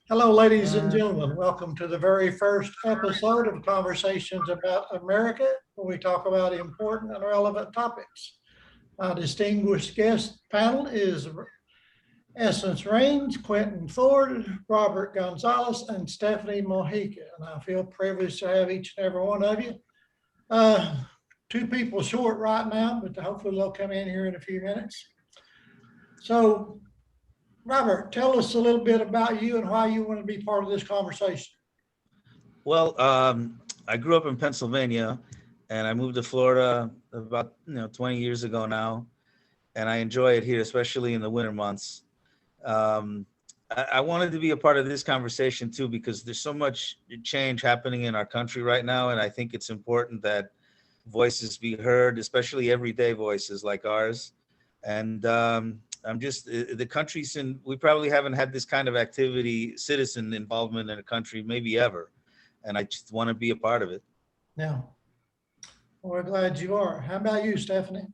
Hello, ladies and gentlemen. Welcome to the very first episode of Conversations About America, where we talk about important and relevant topics. My distinguished guest panel is Essence Rains, Quentin Ford, Robert Gonzales, and Stephanie Mojica. And I feel privileged to have each and every one of you. Uh, Two people short right now, but hopefully they'll come in here in a few minutes. So, Robert, tell us a little bit about you and why you want to be part of this conversation. Well, I grew up in Pennsylvania, and I moved to Florida about 20 years ago now, and I enjoy it here, especially in the winter months. I wanted to be a part of this conversation too because there's so much change happening in our country right now, and I think it's important that voices be heard, especially everyday voices like ours. And I'm just the country's in. We probably haven't had this kind of activity, citizen involvement in a country, maybe ever, and I just want to be a part of it. Yeah, well, we're glad you are. How about you, Stephanie?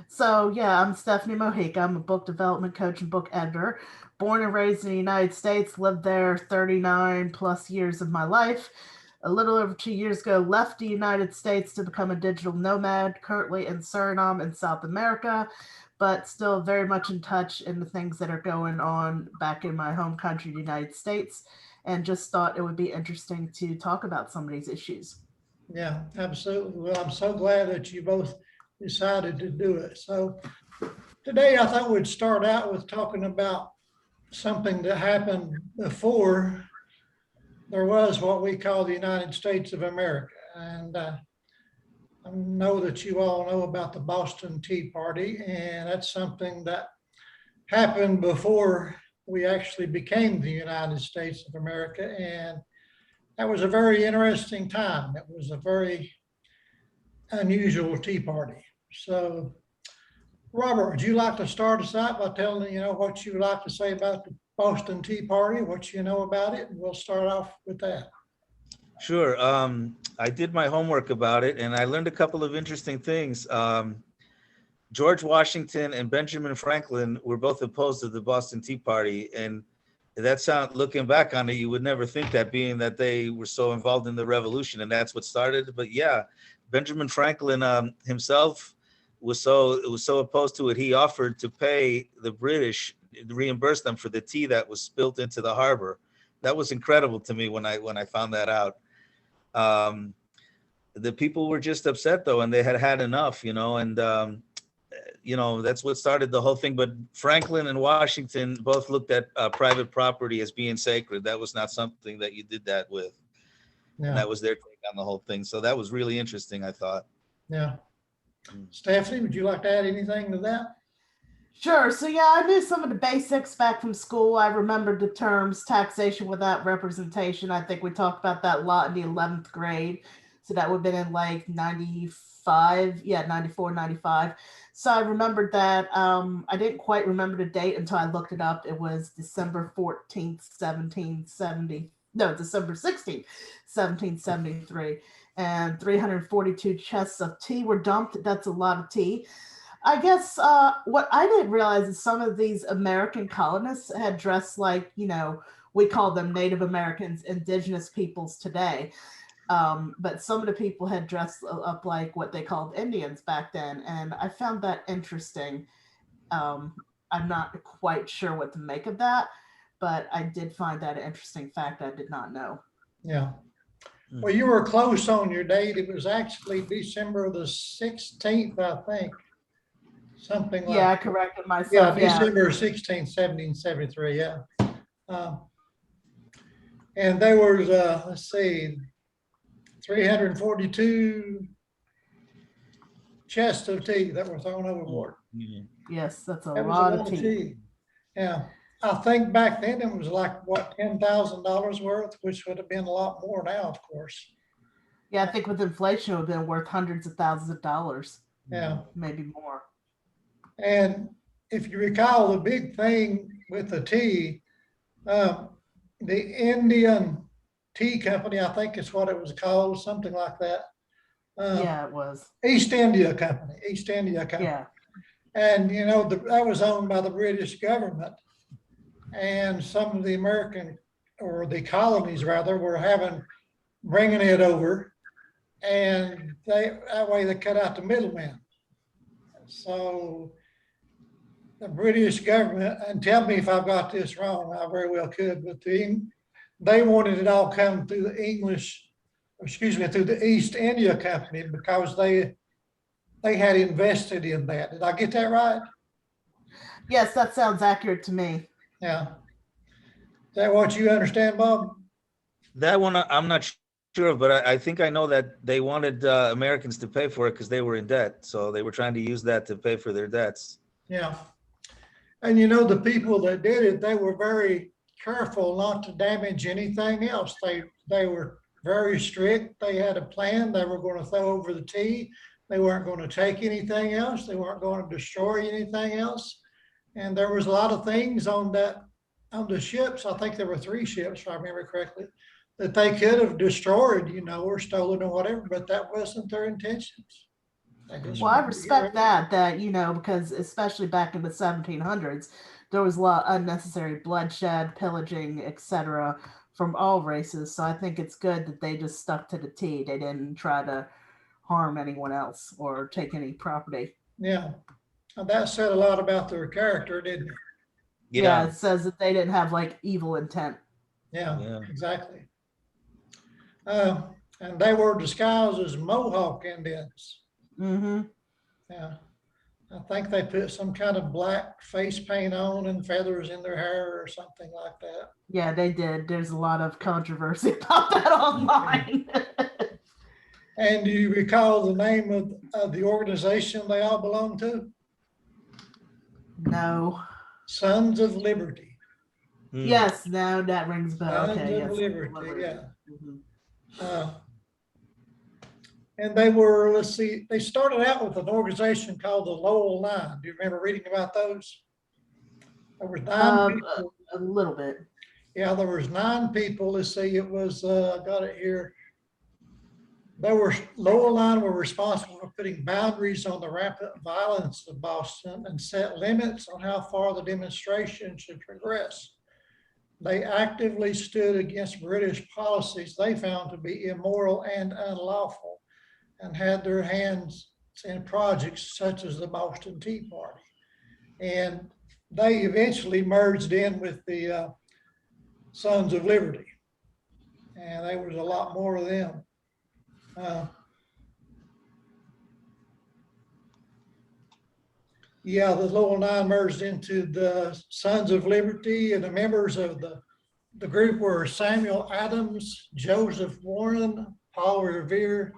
So, yeah, I'm Stephanie Mojica. I'm a book development coach and book editor. Born and raised in the United States, lived there 39 plus years of my life. A little over 2 years ago, left the United States to become a digital nomad, currently in Suriname in South America, but still very much in touch in the things that are going on back in my home country, the United States, and just thought it would be interesting to talk about some of these issues. Yeah, absolutely. Well, I'm so glad that you both decided to do it. So today I thought we'd start out with talking about something that happened before there was what we call the United States of America. And I know that you all know about the Boston Tea Party, and that's something that happened before we actually became the United States of America. And that was a very interesting time. It was a very unusual tea party. So, Robert, would you like to start us out by telling what you would like to say about the Boston Tea Party, what you know about it, and we'll start off with that. Sure. I did my homework about it, and I learned a couple of interesting things. George Washington and Benjamin Franklin were both opposed to the Boston Tea Party, and looking back on it, you would never think that, being that they were so involved in the revolution, and that's what started. But yeah, Benjamin Franklin himself was so opposed to it, he offered to pay the British, reimburse them for the tea that was spilled into the harbor. That was incredible to me when I found that out. The people were just upset though, and they had had enough, and that's what started the whole thing. But Franklin and Washington both looked at private property as being sacred. That was not something that you did that with. Yeah. And that was their take on the whole thing. So that was really interesting, I thought. Yeah. Stephanie, would you like to add anything to that? Sure. So, yeah, I knew some of the basics back from school. I remembered the terms taxation without representation. I think we talked about that a lot in the 11th grade. So that would have been in like 95, 94, 95. So I remembered that. I didn't quite remember the date until I looked it up. It was December 14th, 1770. No, December 16th, 1773. And 342 chests of tea were dumped. That's a lot of tea. I guess what I didn't realize is some of these American colonists had dressed like, we call them Native Americans, indigenous peoples today. But some of the people had dressed up like what they called Indians back then. And I found that interesting. I'm not quite sure what to make of that, but I did find that an interesting fact I did not know. Yeah. Well, you were close on your date. It was actually December the 16th, I think. Something like that. I corrected myself. Yeah, December 16th, 1773, yeah. And there was, let's see, 342 chests of tea that were thrown overboard. Yes, that's a lot of tea. Yeah. I think back then it was like, what, $10,000 worth, which would have been a lot more now, of course. Yeah, I think with inflation, it would have been worth hundreds of thousands of dollars. Yeah. Maybe more. And if you recall, the big thing with the tea, the Indian Tea Company, I think is what it was called, something like that. Yeah, it was. East India Company. Yeah. And, that was owned by the British government. And some of the American or the colonies rather, were bringing it over, and that way they cut out the middleman. So the British government, and tell me if I've got this wrong, I very well could, but they wanted it all come through the through the East India Company, because they had invested in that. Did I get that right? Yes, that sounds accurate to me. Yeah. Is that what you understand, Bob? That one, I'm not sure, but I think I know that they wanted Americans to pay for it because they were in debt. So they were trying to use that to pay for their debts. Yeah. And you know, the people that did it, they were very careful not to damage anything else. They were very strict. They had a plan. They were going to throw over the tea. They weren't going to take anything else. They weren't going to destroy anything else. And there was a lot of things on the ships. I think there were 3 ships, if I remember correctly, that they could have destroyed, or stolen or whatever, but that wasn't their intentions. Well, I respect that, because especially back in the 1700s, there was a lot of unnecessary bloodshed, pillaging, etc. from all races. So I think it's good that they just stuck to the T. They didn't try to harm anyone else or take any property. Yeah. And that said a lot about their character, didn't it? Yeah, it says that they didn't have like evil intent. Yeah. Exactly. And they were disguised as Mohawk Indians. Mm-hmm. Yeah. I think they put some kind of black face paint on and feathers in their hair or something like that. Yeah, they did. There's a lot of controversy about that online. And do you recall the name of the organization they all belong to? No. Sons of Liberty. Yes, no, that rings a bell. Sons Okay, of yes. Liberty, yeah. Mm-hmm. And they were, they started out with an organization called the Lowell Nine. Do you remember reading about those? There was 9 people. A little bit. Yeah, there was 9 people. Let's see, it was, I got it here. Lowell Line were responsible for putting boundaries on the rampant violence of Boston and set limits on how far the demonstration should progress. They actively stood against British policies they found to be immoral and unlawful, and had their hands in projects such as the Boston Tea Party. And they eventually merged in with the Sons of Liberty. And there was a lot more of them. Yeah, the Lowell Nine merged into the Sons of Liberty, and the members of the group were Samuel Adams, Joseph Warren, Paul Revere,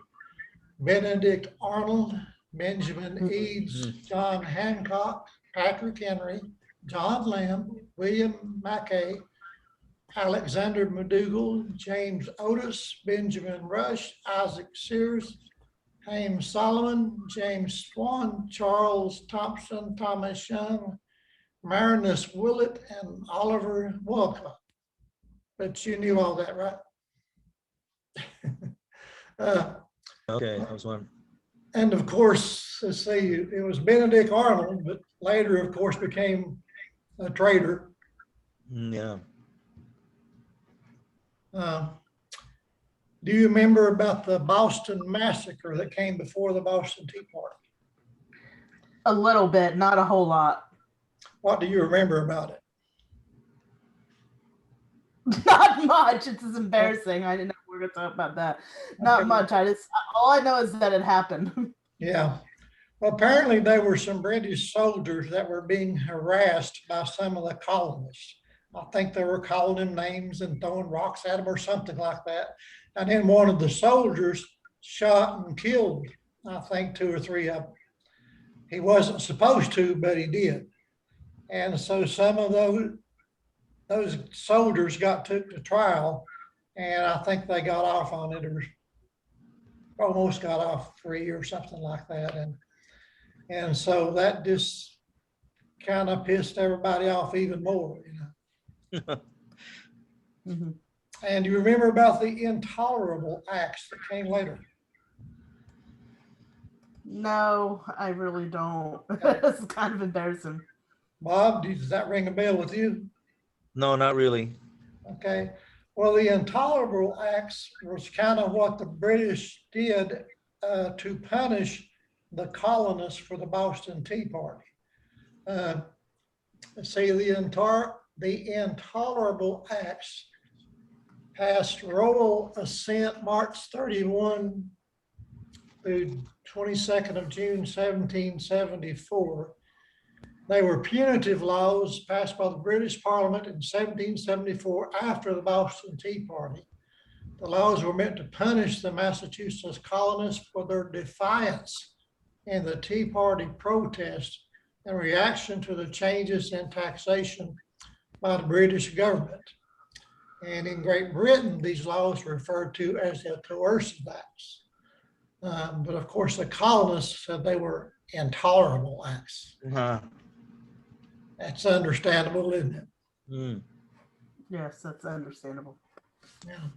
Benedict Arnold, Benjamin Eads, John Hancock, Patrick Henry, John Lamb, William Mackay, Alexander McDougall, James Otis, Benjamin Rush, Isaac Sears, Hames Solomon, James Swan, Charles Thompson, Thomas Young, Marinus Willett, and Oliver Walcott. But you knew all that, right? Okay, that was one. And of course, let's see, it was Benedict Arnold, but later, of course, became a traitor. Yeah. Do you remember about the Boston Massacre that came before the Boston Tea Party? A little bit, not a whole lot. What do you remember about it? Not much. It's embarrassing. I didn't know we were going to talk about that. Not much. All I know is that it happened. Yeah. Well, apparently there were some British soldiers that were being harassed by some of the colonists. I think they were calling them names and throwing rocks at them or something like that. And then one of the soldiers shot and killed, I think, 2 or 3 of them. He wasn't supposed to, but he did. And so some of those soldiers took to trial, and I think they got off on it, or almost got off free or something like that. And so that just kind of pissed everybody off even more, Mm-hmm. And you remember about the intolerable acts that came later? No, I really don't. It's kind of embarrassing. Bob, does that ring a bell with you? No, not really. Okay. Well, the Intolerable Acts was kind of what the British did to punish the colonists for the Boston Tea Party. See, the Intolerable Acts passed royal assent March 31 through 22nd of June, 1774. They were punitive laws passed by the British Parliament in 1774 after the Boston Tea Party. The laws were meant to punish the Massachusetts colonists for their defiance in the Tea Party protest in reaction to the changes in taxation by the British government. And in Great Britain, these laws were referred to as the coercive acts. But of course, the colonists said they were intolerable acts. That's understandable, isn't it? Mm. Yes, that's understandable. Yeah.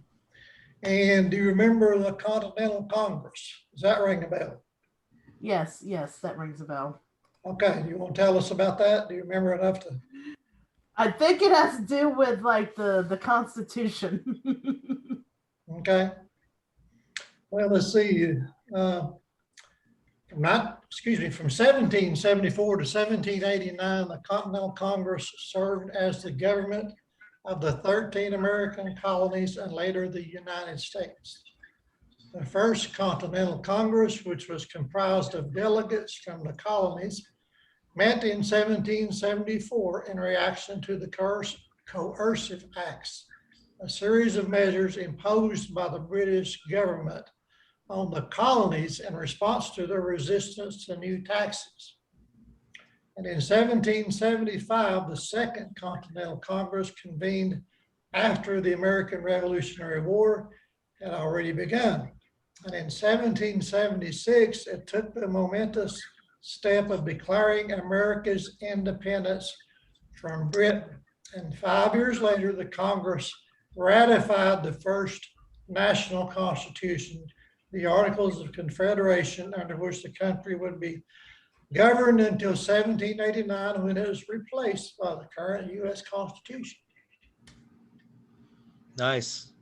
And do you remember the Continental Congress? Does that ring a bell? Yes, that rings a bell. Okay, you want to tell us about that? Do you remember enough to? I think it has to do with like the Constitution. Okay. Well, let's see. From 1774 to 1789, the Continental Congress served as the government of the 13 American colonies and later the United States. The first Continental Congress, which was comprised of delegates from the colonies, met in 1774 in reaction to the coercive acts, a series of measures imposed by the British government on the colonies in response to their resistance to new taxes. And in 1775, the Second Continental Congress convened after the American Revolutionary War had already begun. And in 1776, it took the momentous step of declaring America's independence from Britain. And 5 years later, the Congress ratified the first national constitution, the Articles of Confederation, under which the country would be governed until 1789, when it was replaced by the current U.S. Constitution. Nice.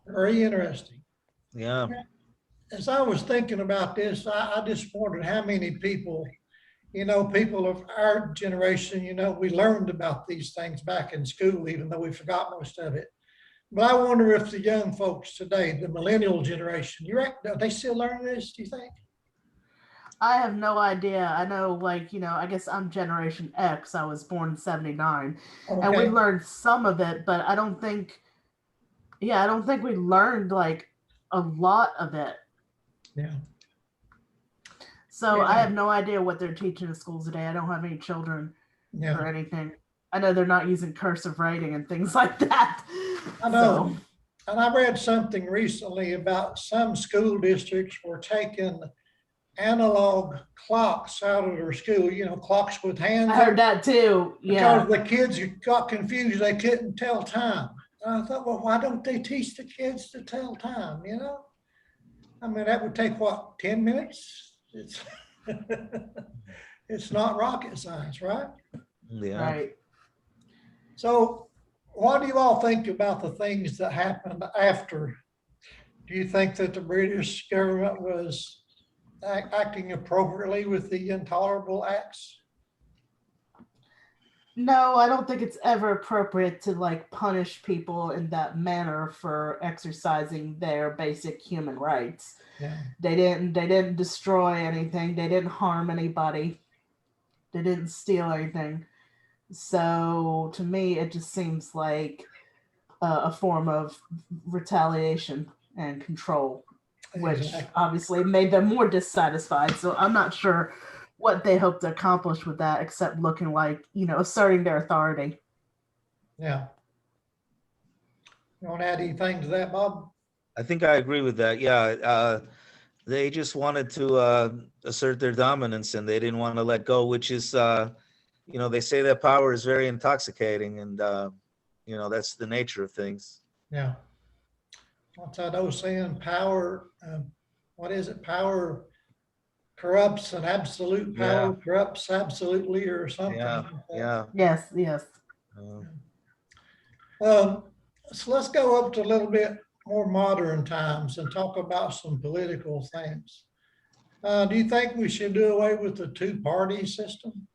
Very interesting. Yeah. As I was thinking about this, I just wondered how many people, people of our generation, we learned about these things back in school, even though we forgot most of it. But I wonder if the young folks today, the millennial generation, are they still learning this, do you think? I have no idea. I know, I guess I'm Generation X. I was born in 79. Okay. And we learned some of it, but I don't think we learned like a lot of it. Yeah. So Yeah. I have no idea what they're teaching in schools today. I don't have any children Yeah. or anything. I know they're not using cursive writing and things like that. I know. And I read something recently about some school districts were taking analog clocks out of their school, clocks with hands. I heard that too. Yeah. Because the kids got confused, they couldn't tell time. And I thought, well, why don't they teach the kids to tell time, I mean, that would take, 10 minutes? It's not rocket science, right? Yeah. Right. So what do you all think about the things that happened after? Do you think that the British government was acting appropriately with the Intolerable Acts? No, I don't think it's ever appropriate to punish people in that manner for exercising their basic human rights. Yeah. They didn't destroy anything. They didn't harm anybody. They didn't steal anything. So to me, it just seems like a form of retaliation and control, which Exactly. obviously made them more dissatisfied. So I'm not sure what they hope to accomplish with that, except looking like, asserting their authority. Yeah. You want to add anything to that, Bob? I think I agree with that. Yeah. They just wanted to assert their dominance, and they didn't want to let go, which is, they say that power is very intoxicating, and, that's the nature of things. Yeah. What's that old saying? Power, what is it? Power corrupts, and absolute power corrupts absolutely, or something. Yeah. like that. Yeah. Yes. So let's go up to a little bit more modern times and talk about some political things. Do you think we should do away with the two-party system?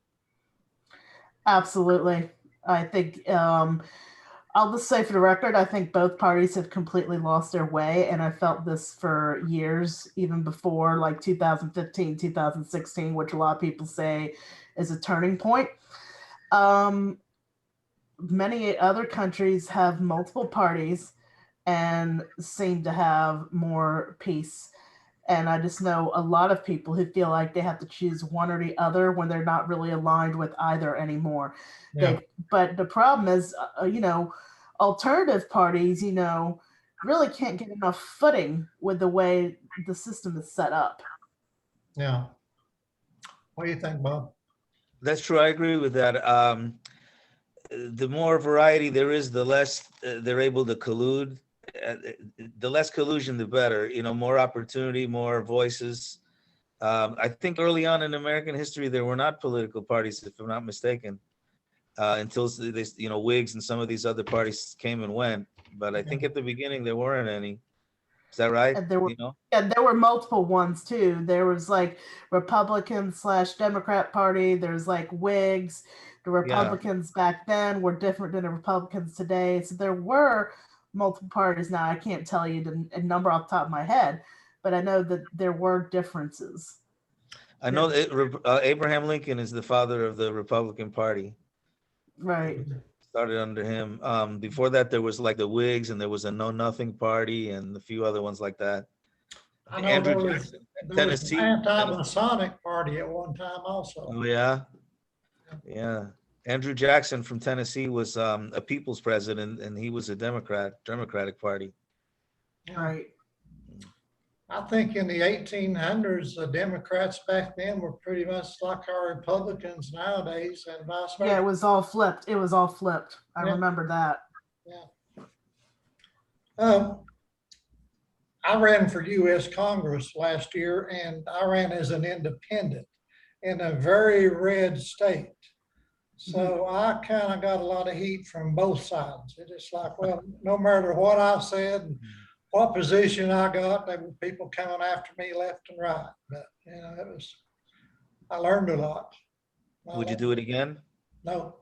Absolutely. I think I'll just say for the record, I think both parties have completely lost their way. And I felt this for years, even before like 2015, 2016, which a lot of people say is a turning point. Um, Many other countries have multiple parties and seem to have more peace. And I just know a lot of people who feel like they have to choose one or the other when they're not really aligned with either anymore. Yeah, But the problem is, alternative parties, really can't get enough footing with the way the system is set up. yeah. What do you think, Bob? That's true. I agree with that. The more variety there is, the less they're able to collude. The less collusion, the better. More opportunity, more voices. I think early on in American history, there were not political parties, if I'm not mistaken, until Whigs and some of these other parties came and went. But I think at the beginning there weren't any. Is that right? And there were multiple ones too. There was like Republican/Democrat Party. There's like Whigs. The Yeah. Republicans back then were different than the Republicans today. So there were multiple parties. Now I can't tell you the number off the top of my head, but I know that there were differences. I know that Abraham Lincoln is the father of the Republican Party. Right. Started under him. Before that, there was like the Whigs, and there was a Know Nothing Party, and a few other ones like that. I know Andrew there was Jackson, an Tennessee. anti-Masonic party at one time also. Oh yeah, yeah. Andrew Jackson from Tennessee was a people's president, and he was a Democratic Party. Right. I think in the 1800s, the Democrats back then were pretty much like our Republicans nowadays, and vice versa. Yeah, it was all flipped. I Yeah. remember that. Yeah. I ran for U.S. Congress last year, and I ran as an independent in a very red state. So I kind of got a lot of heat from both sides. It's like, well, no matter what I said and what position I got, there were people coming after me left and right. But I learned a lot. Would you do it again? No.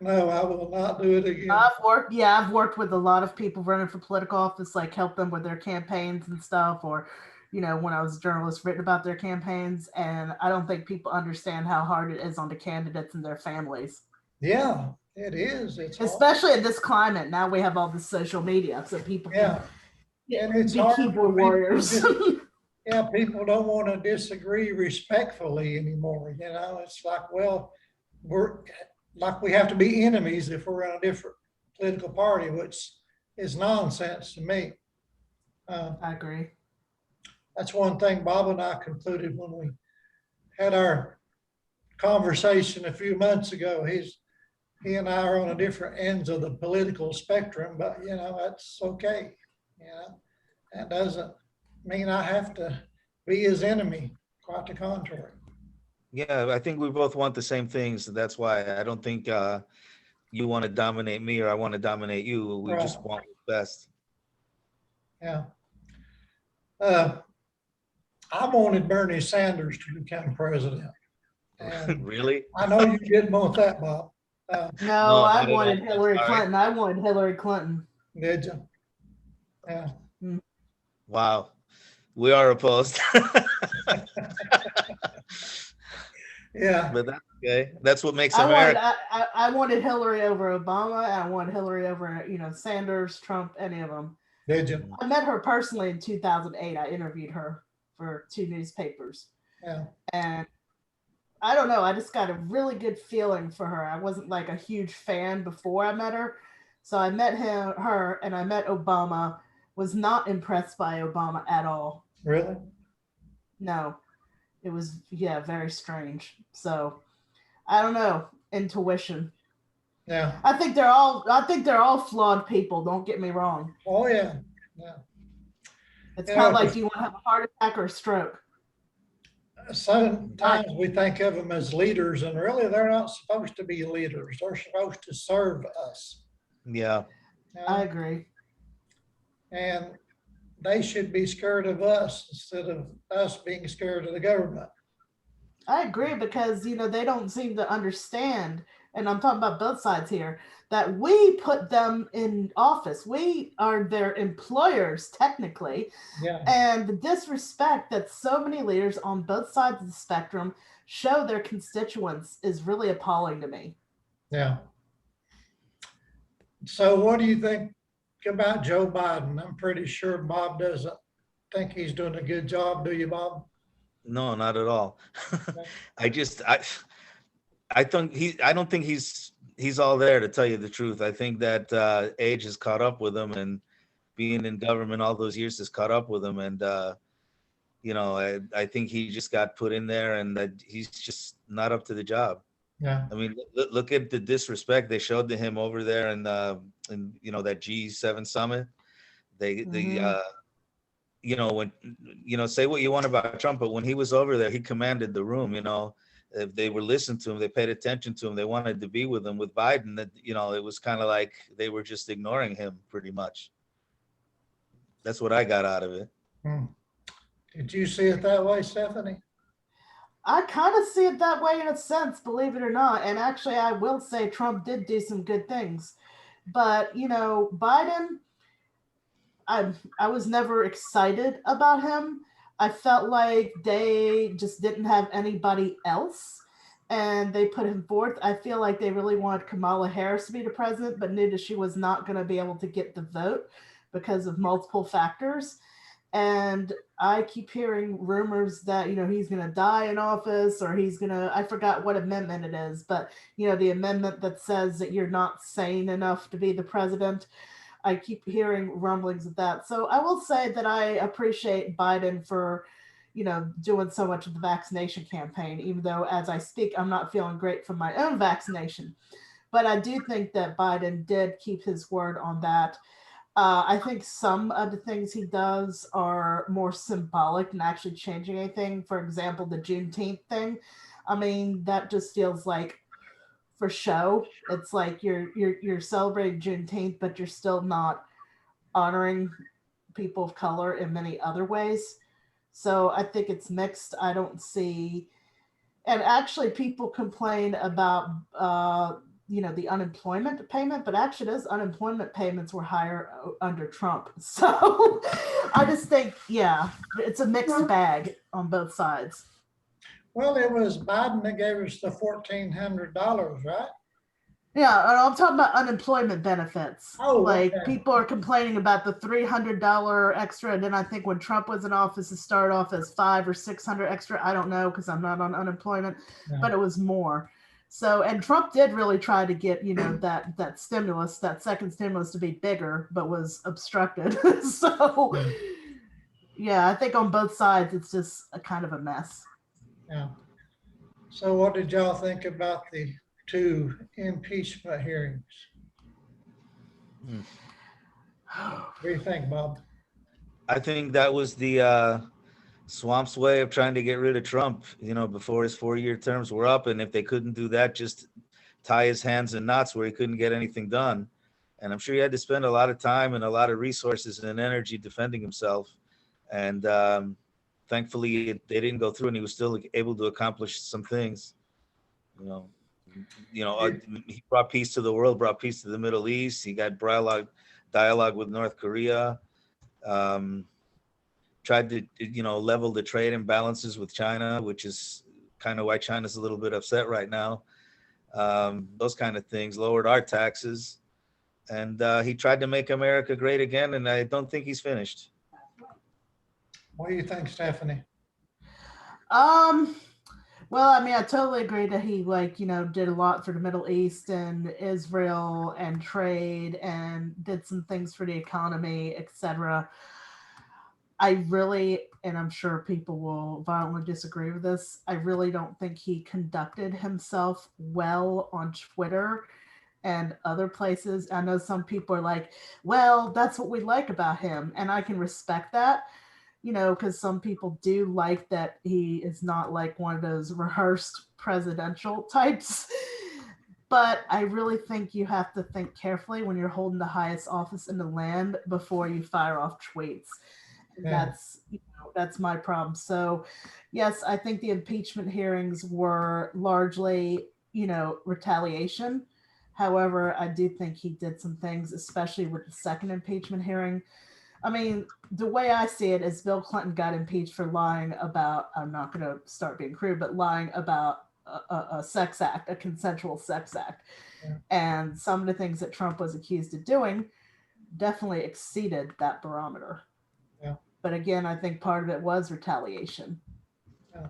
No, I will not do it again. I've worked with a lot of people running for political office, like help them with their campaigns and stuff, or when I was a journalist, written about their campaigns, and I don't think people understand how hard it is on the candidates and their families. Yeah, it is. It's especially in this climate. Now we have all this social media, so people and it's be hard keyboard warriors. Yeah, people don't want to disagree respectfully anymore. It's like, well, we have to be enemies if we're in a different political party, which is nonsense to me. I agree. That's one thing Bob and I concluded when we had our conversation a few months ago. He and I are on a different ends of the political spectrum, but that's okay. That doesn't mean I have to be his enemy. Quite the contrary. Yeah, I think we both want the same things. That's why I don't think you want to dominate me or I want to dominate you. We just want what's best. Yeah. I wanted Bernie Sanders to become president. And really? I know you didn't want that, Bob. No, I wanted Hillary Clinton. I wanted Hillary Clinton. Did you? Yeah. Wow. We are opposed. Yeah. But that's okay. That's what makes America. I wanted Hillary over Obama. I wanted Hillary over, Sanders, Trump, any of them. Did you? I met her personally in 2008. I interviewed her for 2 newspapers. Yeah. And I don't know. I just got a really good feeling for her. I wasn't like a huge fan before I met her. So I met her, and I met Obama. Was not impressed by Obama at all. Really? No. It was, very strange. So I don't know. Intuition. Yeah. I think they're all flawed people. Don't get me wrong. Oh yeah. Yeah. It's kind of like, do you want to have a heart attack or a stroke? Sometimes we think of them as leaders, and really they're not supposed to be leaders. They're supposed to serve us. Yeah. I Uh, agree. and they should be scared of us instead of us being scared of the government. I agree because they don't seem to understand, and I'm talking about both sides here, that we put them in office. We are their employers technically, Yeah, and the disrespect that so many leaders on both sides of the spectrum show their constituents is really appalling to me. yeah. So what do you think about Joe Biden? I'm pretty sure Bob doesn't think he's doing a good job, do you, Bob? No, not at all. Okay. I just I don't think he's all there, to tell you the truth. I think that age has caught up with him, and being in government all those years has caught up with him. And I think he just got put in there, and that he's just not up to the job. Yeah. I mean, look at the disrespect they showed to him over there in that G7 summit. They Hmm. when say what you want about Trump, but when he was over there, he commanded the room. If they were listening to him, they paid attention to him, they wanted to be with him. With Biden, that it was kind of like they were just ignoring him, pretty much. That's what I got out of it. Hmm. Did you see it that way, Stephanie? I kind of see it that way in a sense, believe it or not. And actually, I will say Trump did do some good things. But, Biden, I was never excited about him. I felt like they just didn't have anybody else and they put him forth. I feel like they really wanted Kamala Harris to be the president, but knew that she was not going to be able to get the vote because of multiple factors. And I keep hearing rumors that he's going to die in office, or he's going to, I forgot what amendment it is, but the amendment that says that you're not sane enough to be the president. I keep hearing rumblings of that. So I will say that I appreciate Biden for, doing so much of the vaccination campaign, even though as I speak, I'm not feeling great from my own vaccination. But I do think that Biden did keep his word on that. I think some of the things he does are more symbolic than actually changing anything. For example, the Juneteenth thing. I mean, that just feels like for show. It's like you're celebrating Juneteenth, but you're still not honoring people of color in many other ways. So I think it's mixed. I don't see, and actually, people complain about the unemployment payment, but actually, those unemployment payments were higher under Trump. So I just think, yeah, it's a mixed bag on both sides. Well, it was Biden that gave us the $1,400, right? Yeah, and I'm talking about unemployment benefits. Oh, Like okay. people are complaining about the $300 extra, and then I think when Trump was in office, it started off as 500 or 600 extra. I don't know because I'm not on unemployment, Yeah. but it was more. So, and Trump did really try to get that stimulus, that second stimulus, to be bigger, but was obstructed. So, Yeah. yeah, I think on both sides, it's just a kind of a mess. Yeah. So what did y'all think about the two impeachment hearings? Hmm. What do you think, Bob? I think that was the swamp's way of trying to get rid of Trump, before his 4-year terms were up. And if they couldn't do that, just tie his hands in knots where he couldn't get anything done. And I'm sure he had to spend a lot of time and a lot of resources and energy defending himself. And thankfully, they didn't go through, and he was still able to accomplish some things. You know, he brought peace to the world, brought peace to the Middle East. He got dialogue with North Korea. Um, Tried to level the trade imbalances with China, which is kind of why China's a little bit upset right now. Those kind of things. Lowered our taxes, and he tried to make America great again. And I don't think he's finished. What do you think, Stephanie? Um, Well, I mean, I totally agree that he did a lot for the Middle East and Israel and trade and did some things for the economy, etc. I really, and I'm sure people will violently disagree with this, I really don't think he conducted himself well on Twitter and other places. I know some people are like, well, that's what we like about him. And I can respect that, because some people do like that he is not like one of those rehearsed presidential types. But I really think you have to think carefully when you're holding the highest office in the land before you fire off tweets. And Yeah. that's my problem. So, yes, I think the impeachment hearings were largely, retaliation. However, I do think he did some things, especially with the second impeachment hearing. I mean, the way I see it is Bill Clinton got impeached for lying about, I'm not going to start being crude, but lying about a sex act, a consensual sex act. Yeah. And some of the things that Trump was accused of doing definitely exceeded that barometer. Yeah. But again, I think part of it was retaliation. Yeah.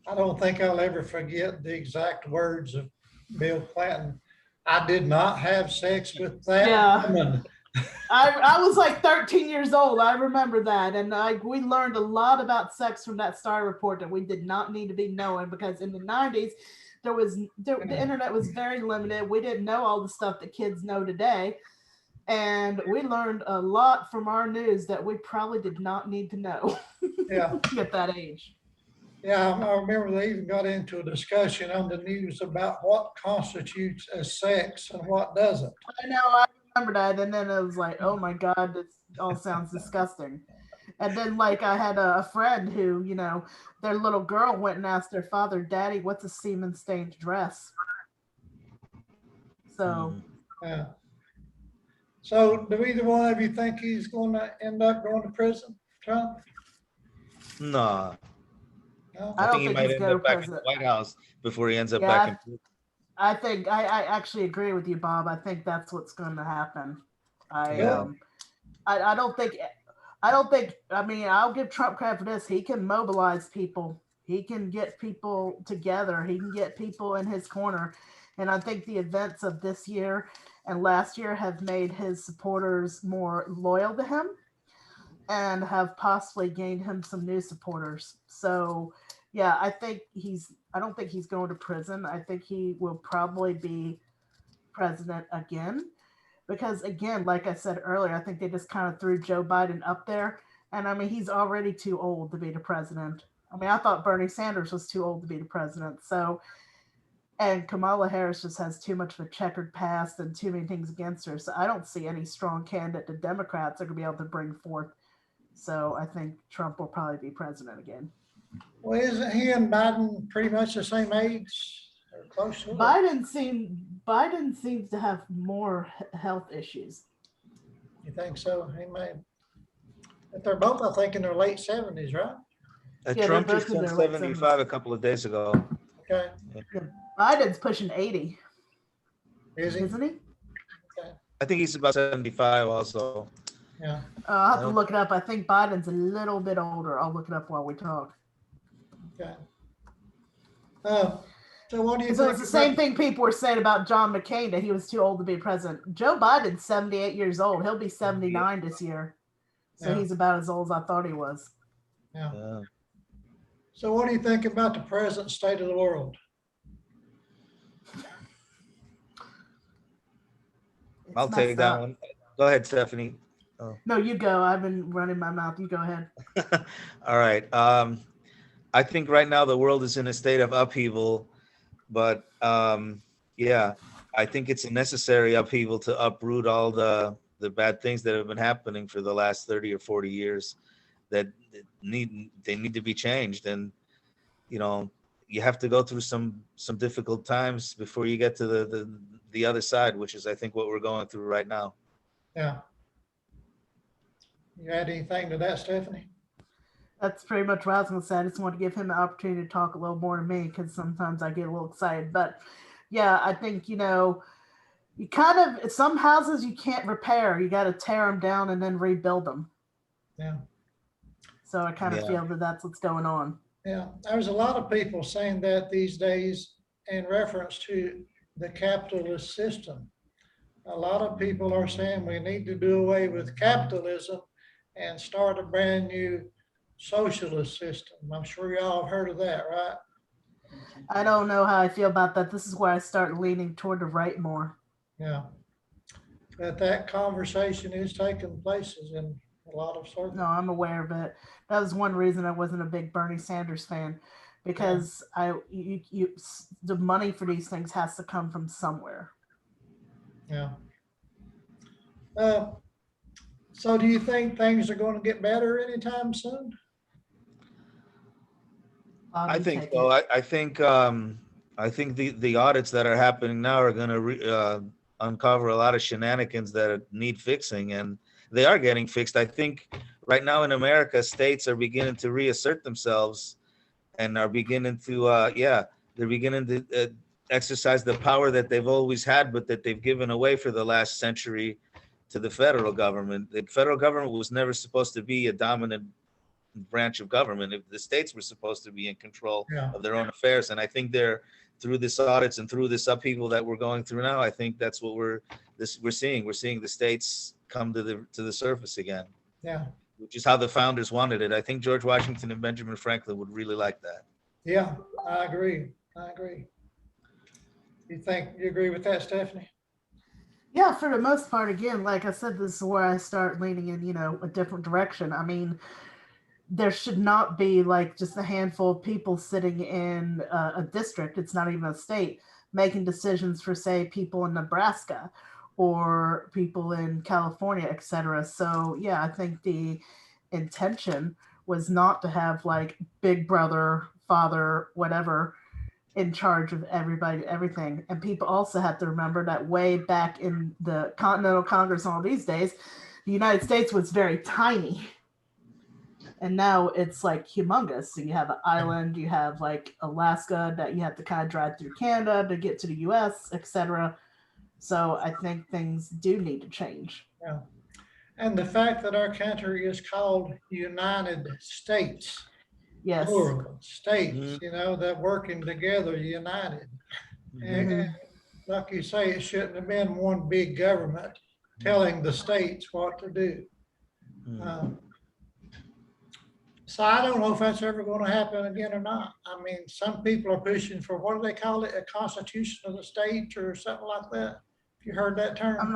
I don't think I'll ever forget the exact words of Bill Clinton. I did not have sex with that woman. I was like 13 years old. I remember that. And we learned a lot about sex from that Star report that we did not need to be knowing, because in the 90s, the internet was very limited. We didn't know all the stuff that kids know today. And we learned a lot from our news that we probably did not need to know Yeah. at that age. Yeah, I remember they even got into a discussion on the news about what constitutes as sex and what doesn't. I know, I remember that. And then I was like, oh my God, this all sounds disgusting. And then, like, I had a friend who, their little girl went and asked their father, Daddy, what's a semen stained dress? So, Yeah. So do either one of you think he's going to end up going to prison, Trump? No, No? I I don't think he think might he's end going up to back in the prison. White House before he ends up Yeah, back in prison. I think I actually agree with you, Bob. I think that's what's going to happen. Yeah. I don't think. I mean, I'll give Trump credit for this. He can mobilize people. He can get people together. He can get people in his corner. And I think the events of this year and last year have made his supporters more loyal to him and have possibly gained him some new supporters. So, yeah, I don't think he's going to prison. I think he will probably be president again. Because, again, like I said earlier, I think they just kind of threw Joe Biden up there. And I mean, he's already too old to be the president. I mean, I thought Bernie Sanders was too old to be the president. So, and Kamala Harris just has too much of a checkered past and too many things against her. So I don't see any strong candidate the Democrats are going to be able to bring forth. So I think Trump will probably be president again. Well, isn't he and Biden pretty much the same age or close to it? Biden seems to have more health issues. You think so? He may. But they're both, I think, in their late 70s, right? Yeah, Trump they're just both in turned their late 75 a 70s. couple of days ago. Okay. Yeah, Biden's pushing 80, Is he? isn't he? Okay. I think he's about 75 also. Yeah. I'll have to look it up. I think Biden's a little bit older. I'll look it up while we talk. Okay. So what do you So think? it's the same thing people were saying about John McCain, that he was too old to be president. Joe Biden's 78 years old. He'll be 79 this year. So Yeah. he's about as old as I thought he was. Yeah. Yeah. So what do you think about the present state of the world? I'll It's take messed that up. one. Go ahead, Stephanie. No, you go. I've been running my mouth. You go ahead. All right. I think right now the world is in a state of upheaval, but yeah, I think it's a necessary upheaval to uproot all the bad things that have been happening for the last 30 or 40 years that need to be changed. And you have to go through some difficult times before you get to the other side, which is I think what we're going through right now. Yeah. You add anything to that, Stephanie? That's pretty much what I was going to say. I just want to give him the opportunity to talk a little more to me, because sometimes I get a little excited. But yeah, I think, you kind of, some houses you can't repair. You got to tear them down and then rebuild them. Yeah. So I kind of feel that that's what's going on. Yeah. There's a lot of people saying that these days in reference to the capitalist system. A lot of people are saying we need to do away with capitalism and start a brand new socialist system. I'm sure y'all have heard of that, right? I don't know how I feel about that. This is where I start leaning toward the right more. Yeah. But that conversation is taking places in a lot of circles. No, I'm aware of it. That was one reason I wasn't a big Bernie Sanders fan, because the money for these things has to come from somewhere. Yeah. Uh, so do you think things are going to get better anytime soon? I think so. I think the audits that are happening now are going to uncover a lot of shenanigans that need fixing, and they are getting fixed. I think right now in America, states are beginning to reassert themselves and are beginning to, they're beginning to exercise the power that they've always had, but that they've given away for the last century to the federal government. The federal government was never supposed to be a dominant branch of government. If the states were supposed to be in control Yeah. of their own affairs, and I think they're through this audits and through this upheaval that we're going through now. I think that's what we're seeing. We're seeing the states come to the surface again. Yeah. Which is how the founders wanted it. I think George Washington and Benjamin Franklin would really like that. Yeah, I agree. You agree with that, Stephanie? Yeah, for the most part, again, like I said, this is where I start leaning in, a different direction. I mean, there should not be like just a handful of people sitting in a district, it's not even a state, making decisions for, say, people in Nebraska or people in California, etc. So yeah, I think the intention was not to have like big brother, father, whatever, in charge of everybody, everything. And people also have to remember that way back in the Continental Congress, all these days, the United States was very tiny. And now it's like humongous. So you have an island, you have like Alaska that you have to kind of drive through Canada to get to the US, etc. So I think things do need to change. Yeah. And the fact that our country is called United States. Yes. Plural states, that working together, united. And like you say, it shouldn't have been one big government telling the states what to do. So I don't know if that's ever going to happen again or not. I mean, some people are pushing for, what do they call it, a constitution of the state or something like that. If you heard that term? I'm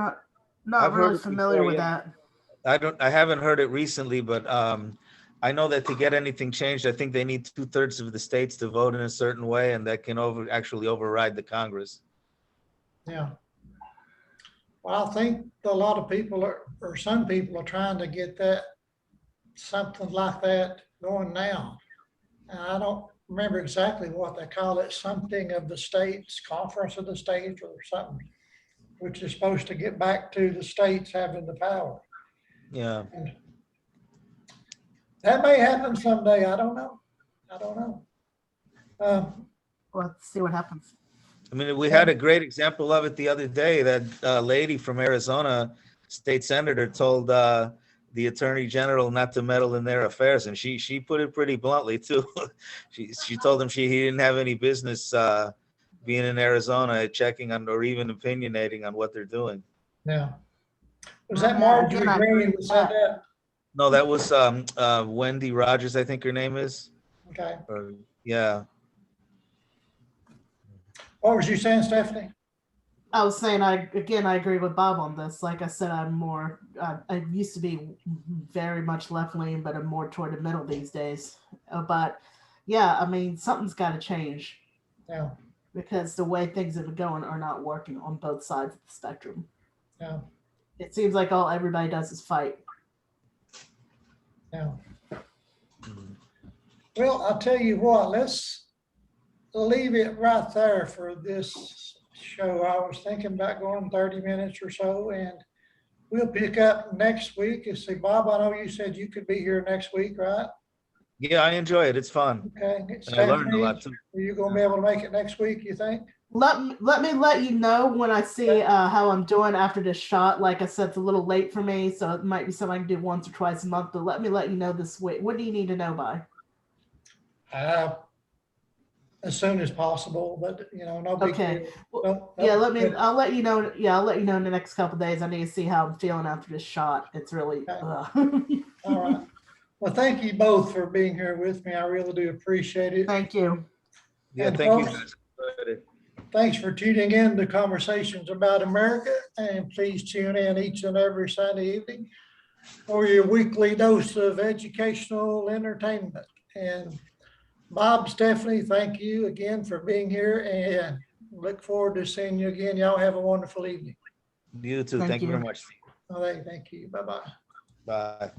not really familiar with that. I haven't heard it recently, but I know that to get anything changed, I think they need 2/3 of the states to vote in a certain way, and that can actually override the Congress. Yeah. Well, I think a lot of people or some people are trying to get something like that going now. And I don't remember exactly what they call it, something of the states, conference of the states or something, which is supposed to get back to the states having the power. Yeah. And that may happen someday. I don't know. Let's see what happens. I mean, we had a great example of it the other day. That lady from Arizona, state senator, told the attorney general not to meddle in their affairs, and she put it pretty bluntly too. she told him he didn't have any business being in Arizona, checking on or even opinionating on what they're doing. Yeah. Was that Marjorie Green who said that? No, that was Wendy Rogers, I think her name is. Okay. Yeah. What was you saying, Stephanie? I was saying, I agree with Bob on this. Like I said, I'm more, I used to be very much left leaning, but I'm more toward the middle these days. But yeah, I mean, something's got to change. Yeah. Because the way things have been going are not working on both sides of the spectrum. Yeah. It seems like all everybody does is fight. Yeah. Well, I'll tell you what, let's leave it right there for this show. I was thinking about going 30 minutes or so, and we'll pick up next week. And see, Bob, I know you said you could be here next week, right? Yeah, I enjoy it. It's fun. Okay. And I learned a lot too. Are you going to be able to make it next week, you think? Let me let you know when I see how I'm doing after this shot. Like I said, it's a little late for me, so it might be something I can do once or twice a month. But let you know this week. What do you need to know by? As soon as possible, but no big okay. deal. Well, yeah, I'll let you know. Yeah, I'll let you know in the next couple of days. I need to see how I'm feeling after this shot. It's really. Okay. All right. Well, thank you both for being here with me. I really do appreciate it. Thank you. Yeah, And thank folks, you guys. Thanks for tuning in to Conversations About America, and please tune in each and every Sunday evening for your weekly dose of educational entertainment. And Bob, Stephanie, thank you again for being here and look forward to seeing you again. Y'all have a wonderful evening. You too. Thank Thank you very you. much. Steve. All right, thank you. Bye-bye. Bye.